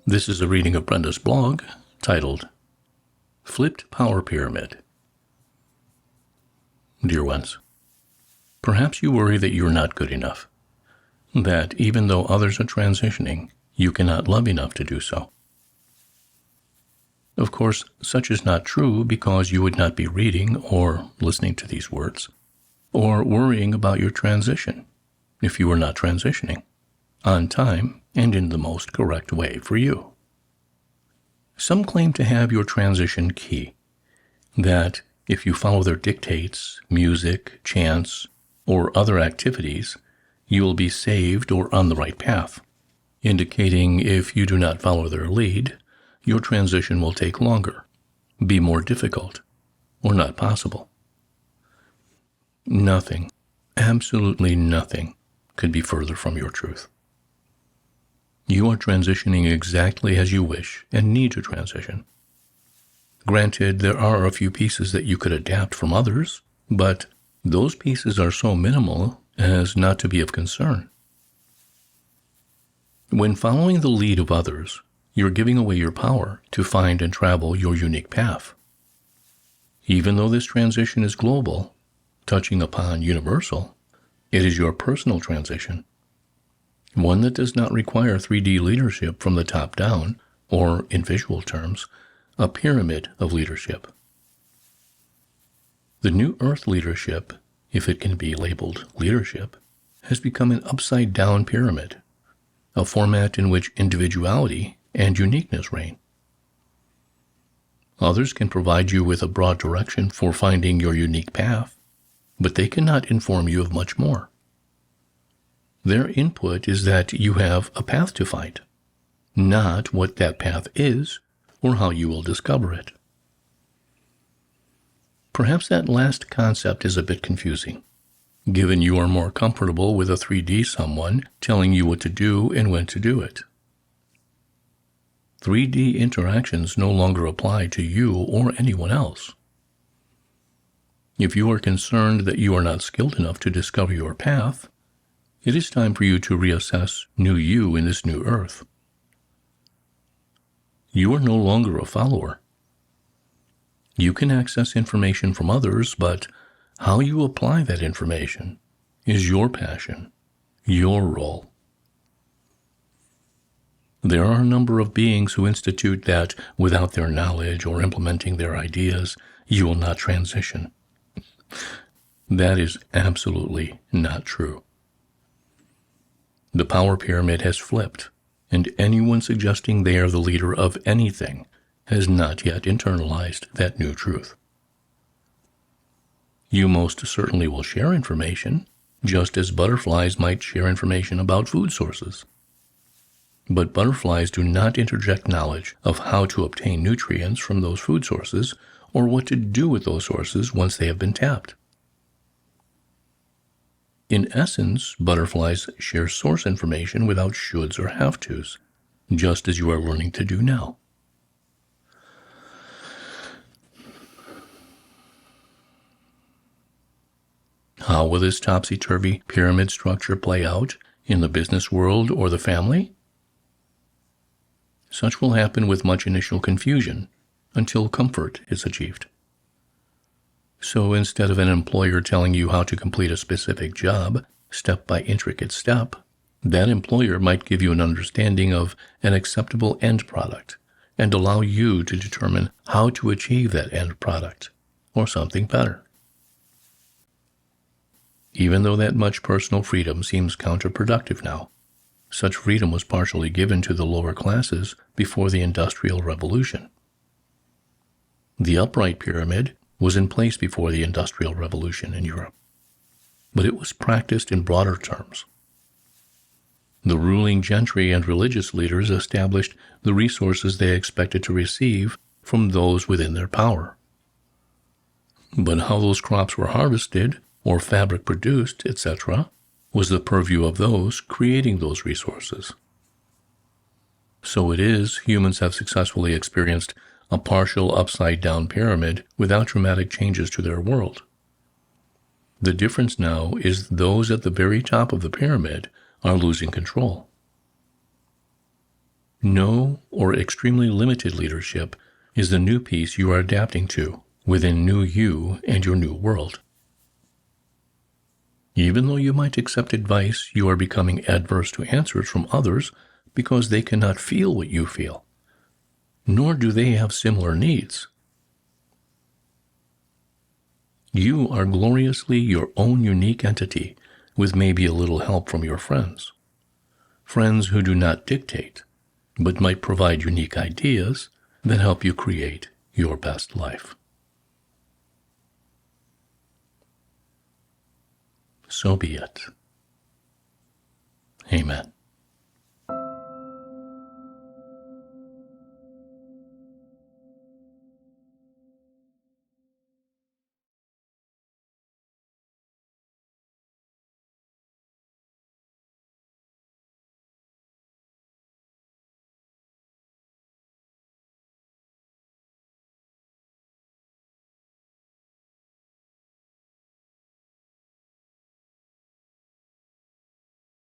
This is a reading of Brenda's blog titled, Flipped Power Pyramid. Dear ones, perhaps you worry that you are not good enough, that even though others are transitioning, you cannot love enough to do so. Of course, such is not true because you would not be reading or listening to these words, or worrying about your transition if you were not transitioning on time and in the most correct way for you. Some claim to have your transition key, that if you follow their dictates, music, chants, or other activities, you will be saved or on the right path, indicating if you do not follow their lead, your transition will take longer, be more difficult, or not possible. Nothing, absolutely nothing, could be further from your truth. You are transitioning exactly as you wish and need to transition. Granted, there are a few pieces that you could adapt from others, but those pieces are so minimal as not to be of concern. When following the lead of others, you're giving away your power to find and travel your unique path. Even though this transition is global, touching upon universal, it is your personal transition, one that does not require 3D leadership from the top down, or, in visual terms, a pyramid of leadership. The new Earth leadership, if it can be labeled leadership, has become an upside-down pyramid, a format in which individuality and uniqueness reign. Others can provide you with a broad direction for finding your unique path, but they cannot inform you of much more. Their input is that you have a path to find, not what that path is or how you will discover it. Perhaps that last concept is a bit confusing, given you are more comfortable with a 3D someone telling you what to do and when to do it. 3D interactions no longer apply to you or anyone else. If you are concerned that you are not skilled enough to discover your path, it is time for you to reassess new you in this new Earth. You are no longer a follower. You can access information from others, but how you apply that information is your passion, your role. There are a number of beings who institute that without their knowledge or implementing their ideas, you will not transition. That is absolutely not true. The power pyramid has flipped, and anyone suggesting they are the leader of anything has not yet internalized that new truth. You most certainly will share information, just as butterflies might share information about food sources. But butterflies do not interject knowledge of how to obtain nutrients from those food sources or what to do with those sources once they have been tapped. In essence, butterflies share source information without shoulds or have-tos, just as you are learning to do now. How will this topsy-turvy pyramid structure play out in the business world or the family? Such will happen with much initial confusion until comfort is achieved. So instead of an employer telling you how to complete a specific job, step by intricate step, that employer might give you an understanding of an acceptable end product and allow you to determine how to achieve that end product, or something better. Even though that much personal freedom seems counterproductive now, such freedom was partially given to the lower classes before the Industrial Revolution. The upright pyramid was in place before the Industrial Revolution in Europe, but it was practiced in broader terms. The ruling gentry and religious leaders established the resources they expected to receive from those within their power. But how those crops were harvested, or fabric produced, etc., was the purview of those creating those resources. So it is humans have successfully experienced a partial upside-down pyramid without dramatic changes to their world. The difference now is those at the very top of the pyramid are losing control. No or extremely limited leadership is the new peace you are adapting to within new you and your new world. Even though you might accept advice, you are becoming adverse to answers from others because they cannot feel what you feel, nor do they have similar needs. You are gloriously your own unique entity, with maybe a little help from your friends. Friends who do not dictate, but might provide unique ideas that help you create your best life. So be it. Amen.